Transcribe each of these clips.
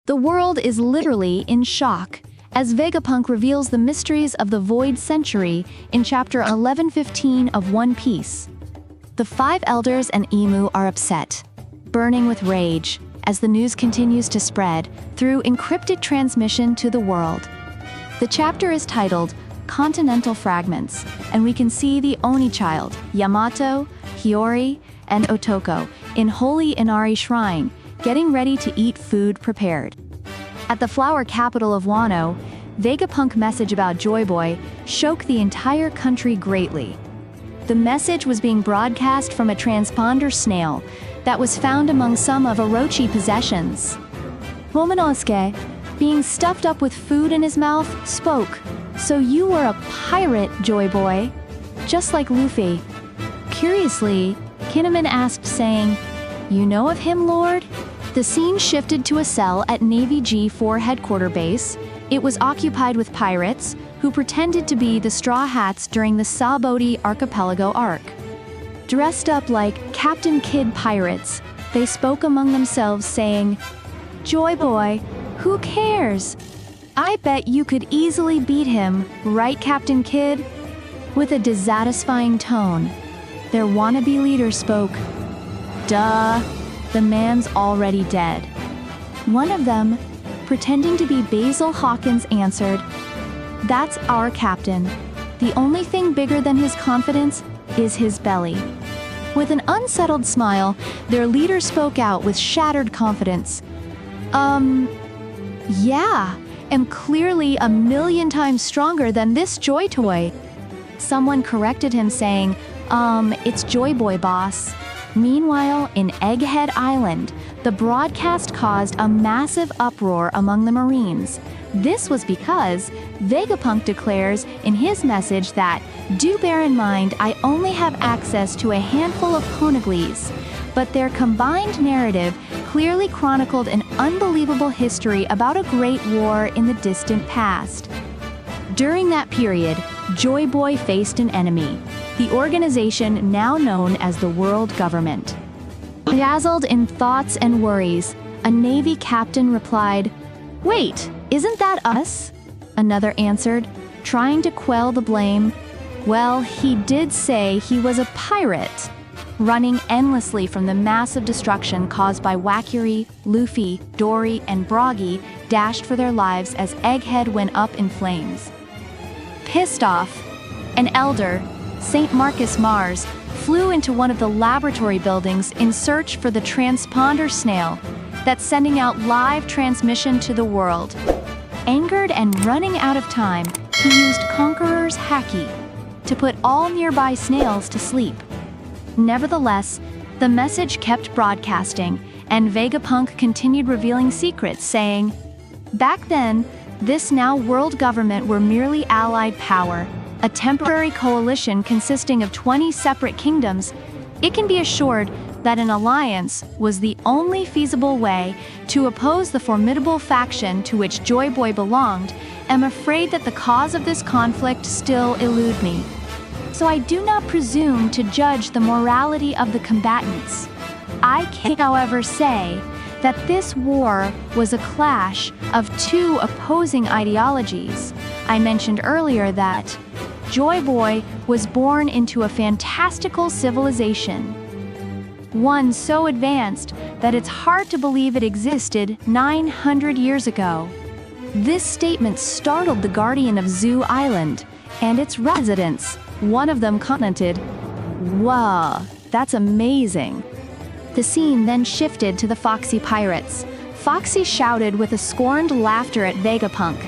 The world is literally in shock, as Vegapunk reveals the mysteries of the Void Century in chapter 1115 of One Piece. The five elders and Emu are upset, burning with rage, as the news continues to spread through encrypted transmission to the world. The chapter is titled Continental Fragments, and we can see the Oni child, Yamato, Hiyori, and Otoko, in Holy Inari Shrine, getting ready to eat food prepared. At the flower capital of Wano, Vegapunk's message about Joyboy shook the entire country greatly. The message was being broadcast from a transponder snail that was found among some of Orochi's possessions. Momonosuke, being stuffed up with food in his mouth, spoke, "So you were a pirate, Joyboy?" Just like Luffy. Curiously, Kinemon asked, saying, "You know of him, Lord?" The scene shifted to a cell at Navy G4 headquarters base. It was occupied with pirates, who pretended to be the Straw Hats during the Sabaody Archipelago arc. Dressed up like Captain Kid pirates, they spoke among themselves saying, "Joyboy, who cares? I bet you could easily beat him, right, Captain Kid?" With a dissatisfying tone, their wannabe leader spoke, "Duh, the man's already dead." One of them, pretending to be Basil Hawkins, answered, "That's our captain. The only thing bigger than his confidence is his belly." With an unsettled smile, their leader spoke out with shattered confidence. Yeah, am clearly a million times stronger than this Joy Toy." Someone corrected him saying, "It's Joyboy, boss." Meanwhile, in Egghead Island, the broadcast caused a massive uproar among the Marines. This was because Vegapunk declares in his message that, "Do bear in mind I only have access to a handful of poneglyphs," but their combined narrative clearly chronicled an unbelievable history about a great war in the distant past. During that period, Joyboy faced an enemy, the organization now known as the World Government. Dazzled in thoughts and worries, a Navy captain replied, "Wait, isn't that us?" Another answered, trying to quell the blame, "Well, he did say he was a pirate," running endlessly from the massive destruction caused by Wakuri, Luffy, Dory, and Broggy dashed for their lives as Egghead went up in flames. Pissed off, an elder, St. Marcus Mars, flew into one of the laboratory buildings in search for the transponder snail that's sending out live transmission to the world. Angered and running out of time, he used Conqueror's Haki to put all nearby snails to sleep. Nevertheless, the message kept broadcasting, and Vegapunk continued revealing secrets, saying, "Back then, this now world government were merely allied power, a temporary coalition consisting of 20 separate kingdoms. It can be assured that an alliance was the only feasible way to oppose the formidable faction to which Joyboy belonged. Am afraid that the cause of this conflict still elude me. So I do not presume to judge the morality of the combatants. I can, however, say that this war was a clash of two opposing ideologies. I mentioned earlier that Joyboy was born into a fantastical civilization, one so advanced that it's hard to believe it existed 900 years ago." This statement startled the guardian of Zoo Island and its residents. One of them commented, "Wow, that's amazing." The scene then shifted to the Foxy Pirates. Foxy shouted with a scorned laughter at Vegapunk,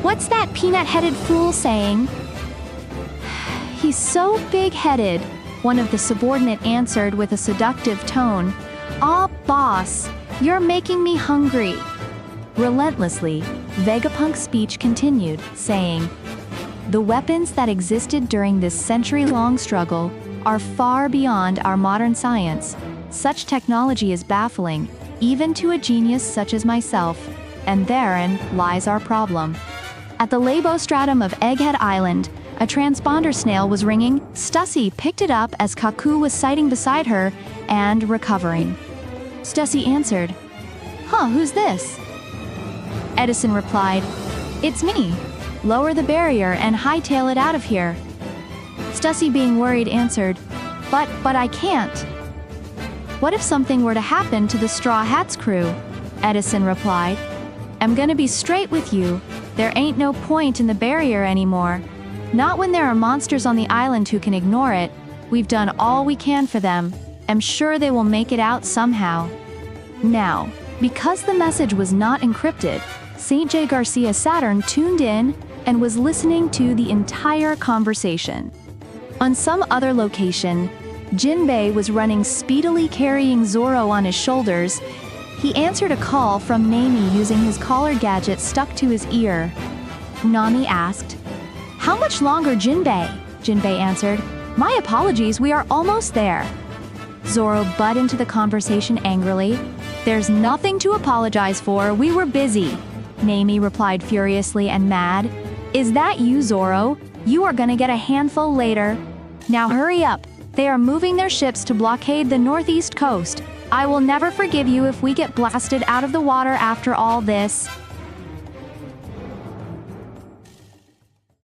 "What's that peanut-headed fool saying?" "He's so big-headed," one of the subordinate answered with a seductive tone. "Ah, boss, you're making me hungry." Relentlessly, Vegapunk's speech continued, saying, "The weapons that existed during this century-long struggle are far beyond our modern science. Such technology is baffling, even to a genius such as myself, and therein lies our problem." At the labostratum of Egghead Island, a transponder snail was ringing. Stussy picked it up as Kaku was sitting beside her and recovering. Stussy answered, "Huh, who's this?" Edison replied, "It's me. Lower the barrier and hightail it out of here." Stussy, being worried, answered, But I can't." "What if something were to happen to the Straw Hats crew?" Edison replied. "I'm gonna be straight with you. There ain't no point in the barrier anymore. Not when there are monsters on the island who can ignore it. We've done all we can for them. I'm sure they will make it out somehow." Now, because the message was not encrypted, St. J. Garcia Saturn tuned in and was listening to the entire conversation. On some other location, Jinbei was running speedily, carrying Zoro on his shoulders. He answered a call from Nami using his collar gadget stuck to his ear. Nami asked, "How much longer, Jinbei?" Jinbei answered, "My apologies, we are almost there." Zoro butted into the conversation angrily. "There's nothing to apologize for, we were busy." Nami replied furiously and mad. "Is that you, Zoro? You are gonna get a handful later. Now hurry up. They are moving their ships to blockade the northeast coast. I will never forgive you if we get blasted out of the water after all this."